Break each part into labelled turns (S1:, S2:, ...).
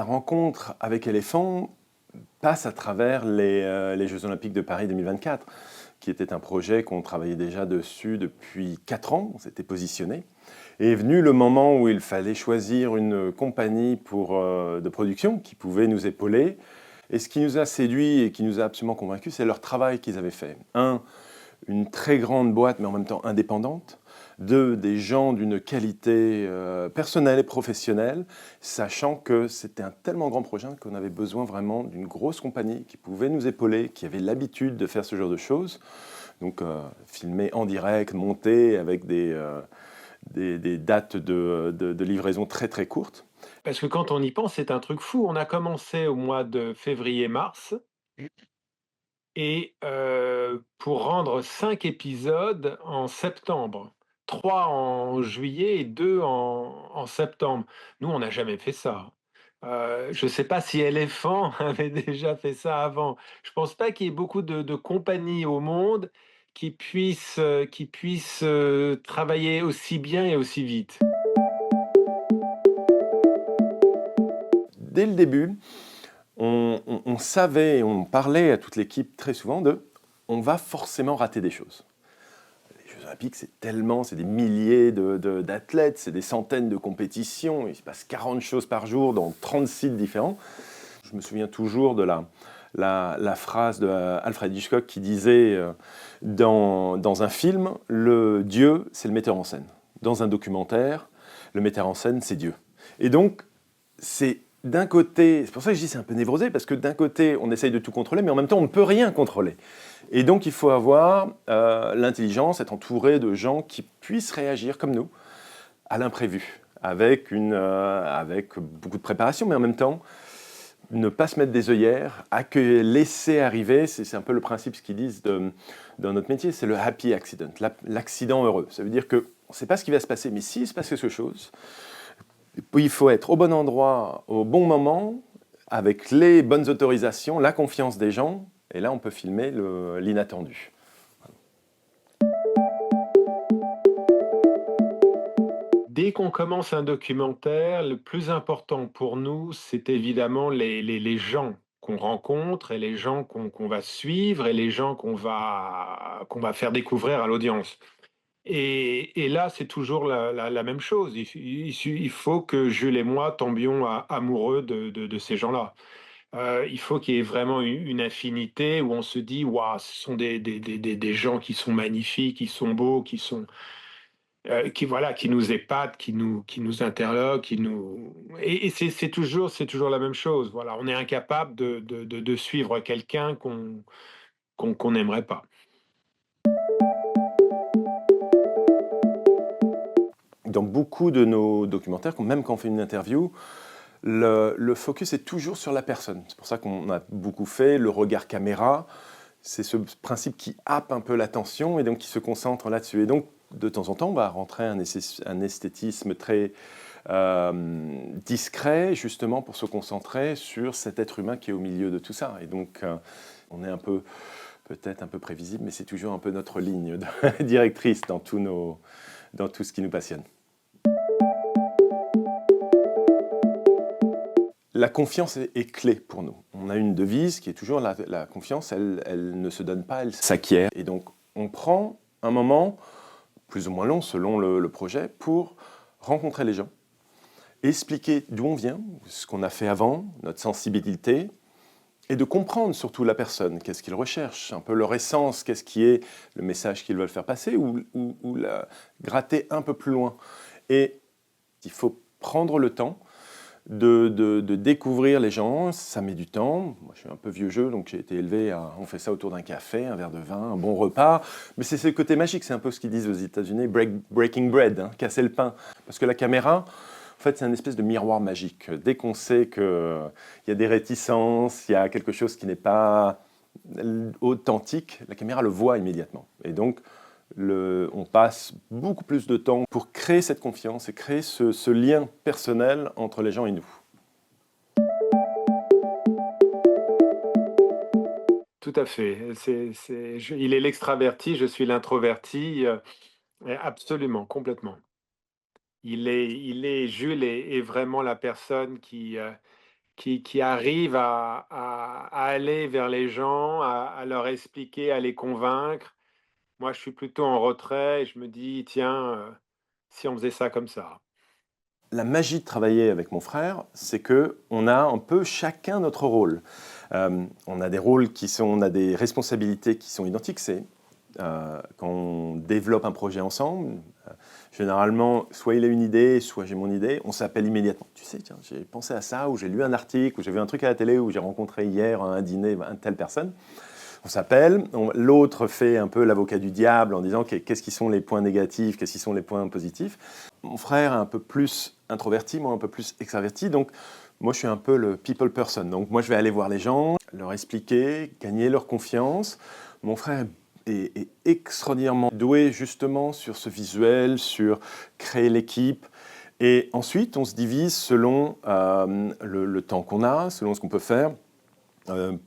S1: rencontre avec éléphant passe à travers les Jeux Olympiques de Paris 2024, qui était un projet qu'on travaillait déjà dessus depuis 4 ans, on s'était positionné. Et est venu le moment où il fallait choisir une compagnie de production qui pouvait nous épauler. Et ce qui nous a séduit et qui nous a absolument convaincus, c'est leur travail qu'ils avaient fait. Une très grande boîte, mais en même temps indépendante. Deux, des gens d'une qualité personnelle et professionnelle, sachant que c'était un tellement grand projet qu'on avait besoin vraiment d'une grosse compagnie qui pouvait nous épauler, qui avait l'habitude de faire ce genre de choses. Donc, filmer en direct, monter avec des dates de livraison très très courtes.
S2: Parce que quand on y pense, c'est un truc fou. On a commencé au mois de février-mars et pour rendre 5 épisodes en septembre. 3 en juillet et 2 en septembre. Nous, on n'a jamais fait ça. Je ne sais pas si Elephant avait déjà fait ça avant. Je pense pas qu'il y ait beaucoup de compagnies au monde qui puissent travailler aussi bien et aussi vite.
S1: Dès le début, on savait, on parlait à toute l'équipe très souvent on va forcément rater des choses. Les Jeux Olympiques, c'est des milliers d'athlètes, c'est des centaines de compétitions, il se passe 40 choses par jour dans 30 sites différents. Je me souviens toujours de la phrase d'Alfred Hitchcock qui disait dans un film, le Dieu, c'est le metteur en scène. Dans un documentaire, le metteur en scène, c'est Dieu. Et donc, c'est d'un côté, c'est pour ça que je dis c'est un peu névrosé, parce que d'un côté, on essaye de tout contrôler, mais en même temps, on ne peut rien contrôler. Et donc, il faut avoir l'intelligence, être entouré de gens qui puissent réagir comme nous à l'imprévu, avec beaucoup de préparation, mais en même temps, ne pas se mettre des œillères, laisser arriver, c'est un peu le principe, ce qu'ils disent dans notre métier, c'est le happy accident, l'accident heureux. Ça veut dire qu'on ne sait pas ce qui va se passer, mais s'il se passe quelque chose, il faut être au bon endroit, au bon moment, avec les bonnes autorisations, la confiance des gens, et là on peut filmer l'inattendu.
S2: Dès qu'on commence un documentaire, le plus important pour nous, c'est évidemment les gens qu'on rencontre et les gens qu'on va suivre et les gens qu'on va faire découvrir à l'audience. Et là, c'est toujours la même chose. Il faut que Jules et moi tombions amoureux de ces gens-là. Il faut qu'il y ait vraiment une affinité où on se dit: «Waouh, ce sont des gens qui sont magnifiques, qui sont beaux, qui voilà, qui nous épatent, qui nous interloquent, qui nous» et c'est toujours la même chose. Voilà, on est incapable de suivre quelqu'un qu'on n'aimerait pas.
S1: Dans beaucoup de nos documentaires, même quand on fait une interview, le focus est toujours sur la personne. C'est pour ça qu'on a beaucoup fait le regard caméra. C'est ce principe qui happe un peu l'attention et donc qui se concentre là-dessus. Et donc, de temps en temps, on va rentrer un esthétisme très discret, justement pour se concentrer sur cet être humain qui est au milieu de tout ça. Et donc, on est peut-être un peu prévisible, mais c'est toujours un peu notre ligne directrice dans tout ce qui nous passionne. La confiance est clé pour nous. On a une devise qui est toujours la confiance, elle ne se donne pas, elle s'acquiert. Et donc, on prend un moment, plus ou moins long selon le projet, pour rencontrer les gens, expliquer d'où on vient, ce qu'on a fait avant, notre sensibilité, et de comprendre surtout la personne, qu'est-ce qu'ils recherchent, un peu leur essence, qu'est-ce qui est le message qu'ils veulent faire passer, ou la gratter un peu plus loin. Et il faut prendre le temps de découvrir les gens, ça met du temps. Moi, je suis un peu vieux jeu, donc j'ai été élevé on fait ça autour d'un café, un verre de vin, un bon repas. Mais c'est ce côté magique, c'est un peu ce qu'ils disent aux États-Unis, breaking bread, hein, casser le pain. Parce que la caméra, en fait, c'est un espèce de miroir magique. Dès qu'on sait qu'il y a des réticences, il y a quelque chose qui n'est pas authentique, la caméra le voit immédiatement. Et donc, on passe beaucoup plus de temps pour créer cette confiance et créer ce lien personnel entre les gens et nous.
S2: Tout à fait. Il est l'extraverti, je suis l'introverti, absolument, complètement. Jules est vraiment la personne qui arrive à aller vers les gens, à leur expliquer, à les convaincre. Moi, je suis plutôt en retrait et je me dis: «Tiens, si on faisait ça comme ça».
S1: La magie de travailler avec mon frère, c'est que on a un peu chacun notre rôle. On a des rôles on a des responsabilités qui sont identiques. C'est quand on développe un projet ensemble, généralement, soit il a une idée, soit j'ai mon idée, on s'appelle immédiatement. Tu sais, tiens, j'ai pensé à ça, ou j'ai lu un article, ou j'ai vu un truc à la télé, ou j'ai rencontré hier à un dîner une telle personne. On s'appelle, l'autre fait un peu l'avocat du diable en disant qu'est-ce qui sont les points négatifs, qu'est-ce qui sont les points positifs. Mon frère est un peu plus introverti, moi un peu plus extraverti, donc moi je suis un peu le people person. Donc moi je vais aller voir les gens, leur expliquer, gagner leur confiance. Mon frère est extraordinairement doué justement sur ce visuel, sur créer l'équipe. Et ensuite on se divise selon le temps qu'on a, selon ce qu'on peut faire.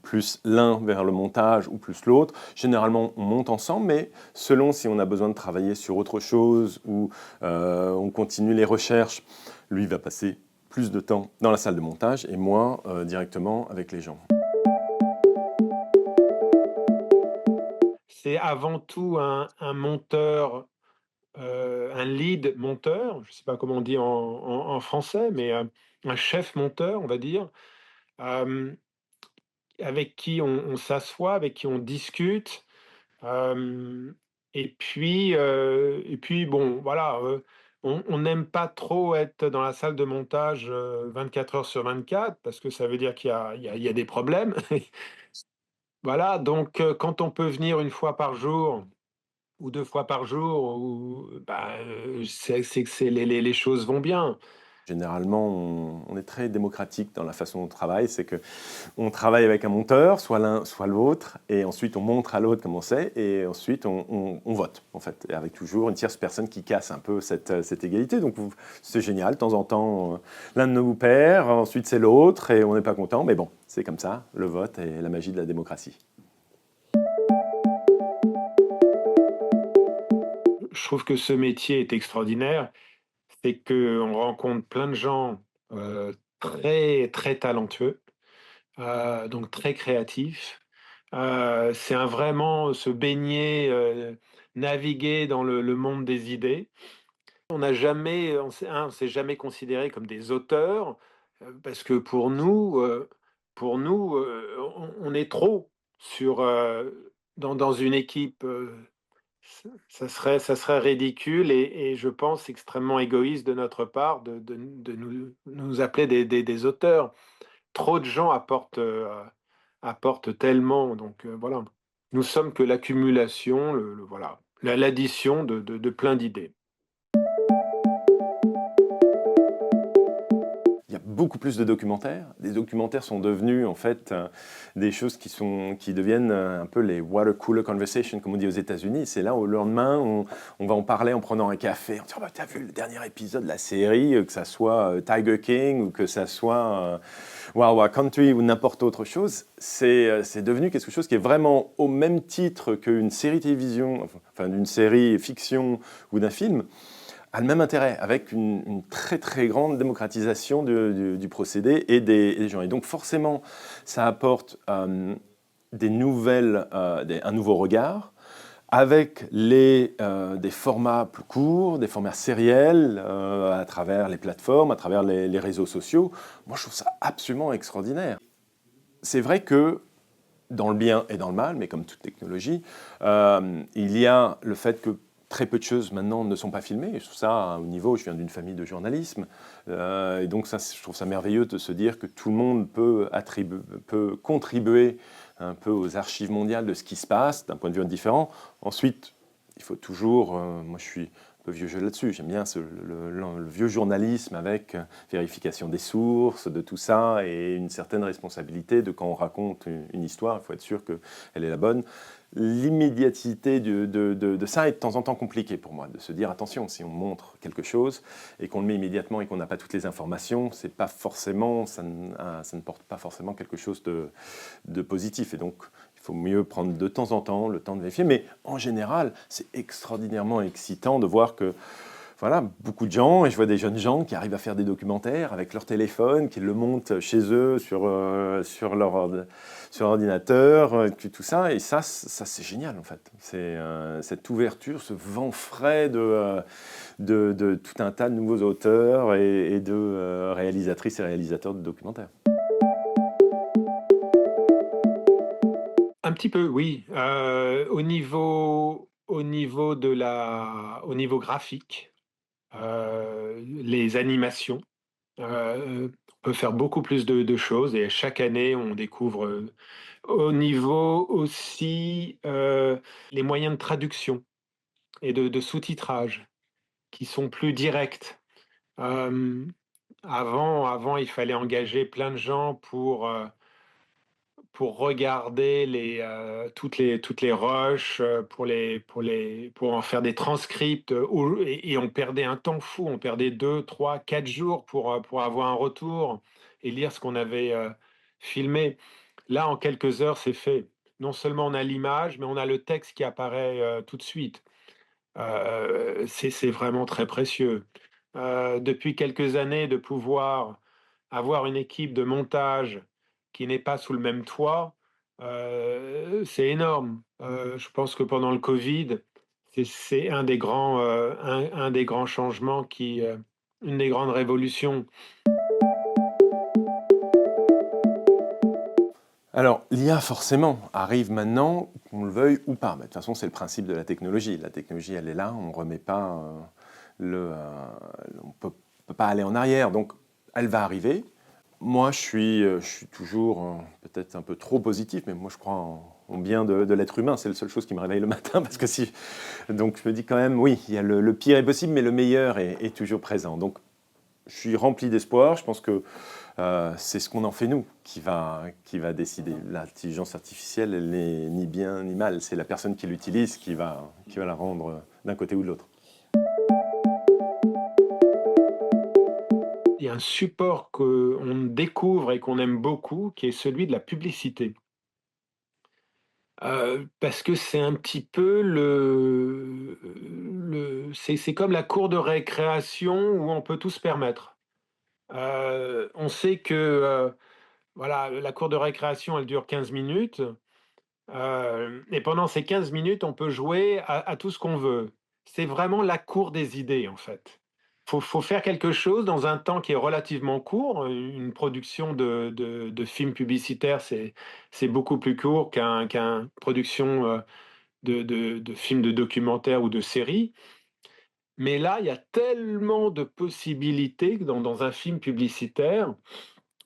S1: Plus l'un vers le montage ou plus l'autre. Généralement, on monte ensemble, mais selon si on a besoin de travailler sur autre chose ou on continue les recherches, lui va passer plus de temps dans la salle de montage et moi directement avec les gens.
S2: C'est avant tout un monteur, un lead monteur, je ne sais pas comment on dit en français, mais, un chef monteur, on va dire, hem, avec qui on s'assoit, avec qui on discute. Hem et puis bon, voilà, on n'aime pas trop être dans la salle de montage, 24 heures sur 24 parce que ça veut dire qu'il y a des problèmes. Voilà, donc quand on peut venir une fois par jour ou 2 fois par jour ou bah, c'est que c'est les choses vont bien.
S1: Généralement, on est très démocratique dans la façon dont on travaille. C'est que on travaille avec un monteur, soit l'un, soit l'autre, et ensuite on montre à l'autre comment c'est, et ensuite on vote, en fait, et avec toujours une tierce personne qui casse un peu cette égalité. Donc c'est génial, de temps en temps, l'un de nous perd, ensuite c'est l'autre, et on n'est pas content, mais bon, c'est comme ça, le vote et la magie de la démocratie.
S2: Je trouve que ce métier est extraordinaire, c'est qu'on rencontre plein de gens, très, très talentueux, donc très créatifs. C'est un vraiment se baigner, naviguer dans le monde des idées. On s'est jamais considérés comme des auteurs, parce que pour nous, on est trop sur, dans une équipe, ça serait ridicule et je pense extrêmement égoïste de notre part de nous appeler des auteurs. Trop de gens apportent tellement donc voilà. Nous sommes que l'accumulation, le voilà, l'addition de plein d'idées.
S1: Il y a beaucoup plus de documentaires. Les documentaires sont devenus en fait des choses qui deviennent un peu les water cooler conversations, comme on dit aux États-Unis. C'est là où le lendemain, on va en parler en prenant un café. On dit, oh, bah, t'as vu le dernier épisode de la série, que ça soit Tiger King ou que ça soit Wild Wild Country ou n'importe autre chose. C'est devenu quelque chose qui est vraiment au même titre qu'une série télévision, enfin d'une série fiction ou d'un film, a le même intérêt, avec une très très grande démocratisation du procédé et des gens. Et donc forcément, ça apporte un nouveau regard, avec des formats plus courts, des formats sériels, à travers les plateformes, à travers les réseaux sociaux. Moi, je trouve ça absolument extraordinaire. C'est vrai que dans le bien et dans le mal, mais comme toute technologie, il y a le fait que très peu de choses maintenant ne sont pas filmées. Et je trouve ça, au niveau, je viens d'une famille de journalisme, et donc ça, je trouve ça merveilleux de se dire que tout le monde peut contribuer un peu aux archives mondiales de ce qui se passe, d'un point de vue différent. Ensuite, il faut toujours, moi je suis un peu vieux jeu là-dessus, j'aime bien le vieux journalisme avec vérification des sources, de tout ça, et une certaine responsabilité de quand on raconte une histoire, il faut être sûr qu'elle est la bonne. L'immédiateté de ça est de temps en temps compliqué pour moi, de se dire attention, si on montre quelque chose et qu'on le met immédiatement et qu'on n'a pas toutes les informations, c'est pas forcément, ça ne porte pas forcément quelque chose de positif. Et donc, il faut mieux prendre de temps en temps le temps de vérifier. Mais en général, c'est extraordinairement excitant de voir que voilà, beaucoup de gens, et je vois des jeunes gens qui arrivent à faire des documentaires avec leur téléphone, qui le montent chez eux sur ordinateur, tout ça, et ça c'est génial en fait. C'est cette ouverture, ce vent frais de tout un tas de nouveaux auteurs et de réalisatrices et réalisateurs de documentaires.
S2: Un petit peu, oui. Au niveau graphique, les animations, on peut faire beaucoup plus de choses et chaque année, on découvre, au niveau aussi, les moyens de traduction et de sous-titrage qui sont plus directs. Hem, avant, il fallait engager plein de gens pour regarder toutes les rushs, pour en faire des transcripts, et on perdait un temps fou. On perdait 2, 3, 4 jours pour avoir un retour et lire ce qu'on avait, filmé. Là, en quelques heures, c'est fait. Non seulement on a l'image, mais on a le texte qui apparaît, tout de suite. C'est vraiment très précieux. Depuis quelques années, de pouvoir avoir une équipe de montage qui n'est pas sous le même toit, c'est énorme. Je pense que pendant le covid, c'est un des grands changements une des grandes révolutions.
S1: Alors, l'IA, forcément, arrive maintenant, qu'on le veuille ou pas. Mais de toute façon, c'est le principe de la technologie. La technologie, elle est là, on ne remet pas on peut pas aller en arrière. Donc, elle va arriver. Moi, je suis toujours peut-être un peu trop positif, mais moi, je crois en bien de l'être humain. C'est la seule chose qui me réveille le matin, parce que si... Donc, je me dis quand même, oui, il y a le pire est possible, mais le meilleur est toujours présent. Donc, je suis rempli d'espoir. Je pense que c'est ce qu'on en fait nous qui va décider. L'intelligence artificielle, elle n'est ni bien ni mal. C'est la personne qui l'utilise qui va la rendre d'un côté ou de l'autre.
S2: Il y a un support qu'on découvre et qu'on aime beaucoup, qui est celui de la publicité. Parce que c'est un petit peu c'est comme la cour de récréation où on peut tout se permettre. On sait que, voilà, la cour de récréation, elle dure 15 minutes, et pendant ces 15 minutes, on peut jouer à tout ce qu'on veut. C'est vraiment la cour des idées, en fait. Faut faire quelque chose dans un temps qui est relativement court. Une production de films publicitaires, c'est beaucoup plus court qu'un production, de films de documentaires ou de séries. Mais là, il y a tellement de possibilités que dans un film publicitaire,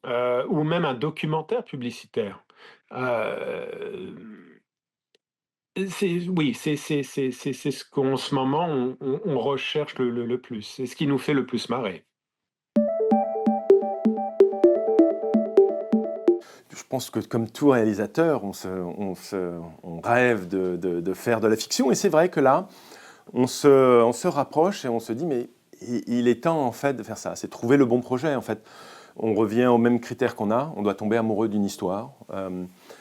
S2: ou même un documentaire publicitaire. Hem, c'est oui, c'est ce qu'en ce moment on recherche le plus. C'est ce qui nous fait le plus marrer.
S1: Je pense que comme tout réalisateur, on rêve de faire de la fiction. Et c'est vrai que là, on se rapproche et on se dit, mais il est temps en fait de faire ça. C'est trouver le bon projet en fait. On revient aux mêmes critères qu'on a. On doit tomber amoureux d'une histoire.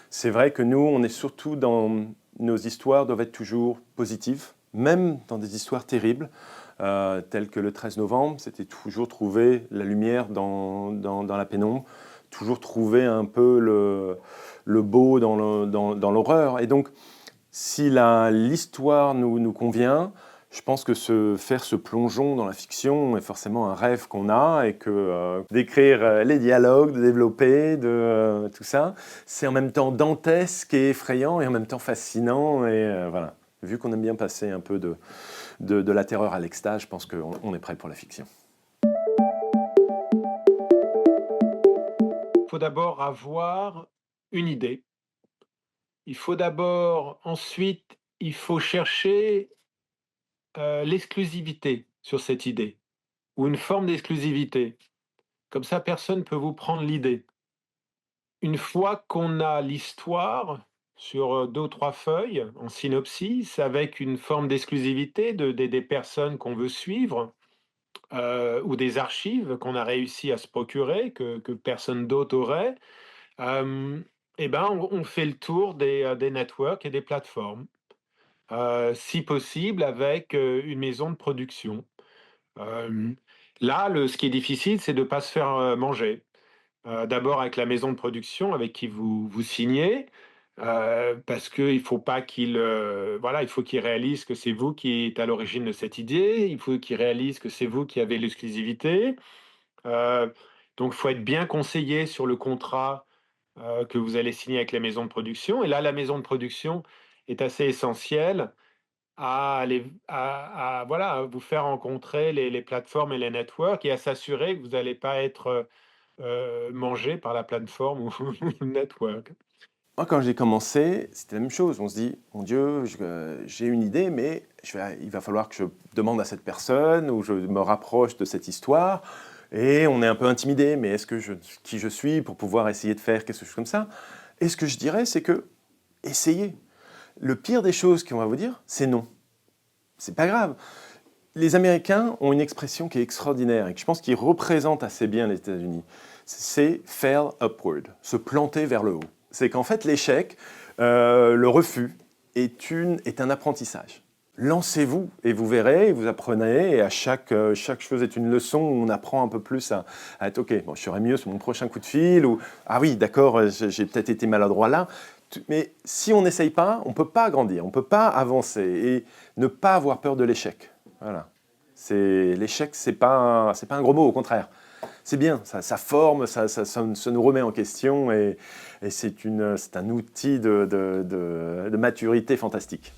S1: C'est vrai que nous, on est surtout dans nos histoires doivent être toujours positives, même dans des histoires terribles, telles que le 13 novembre. C'était toujours trouver la lumière dans la pénombre, toujours trouver un peu le beau dans l'horreur. Et donc, si l'histoire nous convient, je pense que faire ce plongeon dans la fiction est forcément un rêve qu'on a et que d'écrire les dialogues, de développer, tout ça, c'est en même temps dantesque et effrayant et en même temps fascinant. Et voilà. Vu qu'on aime bien passer un peu de la terreur à l'extase, je pense qu'on est prêt pour la fiction.
S2: Il faut d'abord avoir une idée. Il faut d'abord ensuite, il faut chercher, l'exclusivité sur cette idée ou une forme d'exclusivité. Comme ça, personne ne peut vous prendre l'idée. Une fois qu'on a l'histoire sur, 2 ou 3 feuilles en synopsis avec une forme d'exclusivité des personnes qu'on veut suivre, ou des archives qu'on a réussi à se procurer que personne d'autre aurait, hem et ben, on fait le tour des networks et des plateformes, si possible avec, une maison de production. Hem, Là, ce qui est difficile, c'est de ne pas se faire, manger. D'abord avec la maison de production avec qui vous signez, parce qu'il faut pas qu'il, voilà, il faut qu'il réalise que c'est vous qui êtes à l'origine de cette idée, il faut qu'il réalise que c'est vous qui avez l'exclusivité. Heu, donc il faut être bien conseillé sur le contrat, que vous allez signer avec la maison de production et là, la maison de production est assez essentielle à voilà, à vous faire rencontrer les plateformes et les networks et à s'assurer que vous n'allez pas être, mangé par la plateforme ou le network.
S1: Moi, quand j'ai commencé, c'était la même chose. On se dit: «Mon Dieu, j'ai une idée, mais il va falloir que je demande à cette personne ou je me rapproche de cette histoire» et on est un peu intimidé. Mais est-ce que qui je suis pour pouvoir essayer de faire quelque chose comme ça? Et ce que je dirais, c'est que essayez. Le pire des choses qu'on va vous dire, c'est non. C'est pas grave. Les Américains ont une expression qui est extraordinaire et que je pense qui représente assez bien les États-Unis. C'est fail upward, se planter vers le haut. C'est qu'en fait, l'échec, le refus, est un apprentissage. Lancez-vous et vous verrez, vous apprenez, et à chaque chose est une leçon où on apprend un peu plus à être OK, bon, je serai mieux sur mon prochain coup de fil, ou ah oui, d'accord, j'ai peut-être été maladroit là. Mais si on n'essaye pas, on ne peut pas grandir, on ne peut pas avancer et ne pas avoir peur de l'échec. Voilà. L'échec, c'est pas un gros mot, au contraire. C'est bien, ça forme, ça nous remet en question et c'est un outil de maturité fantastique.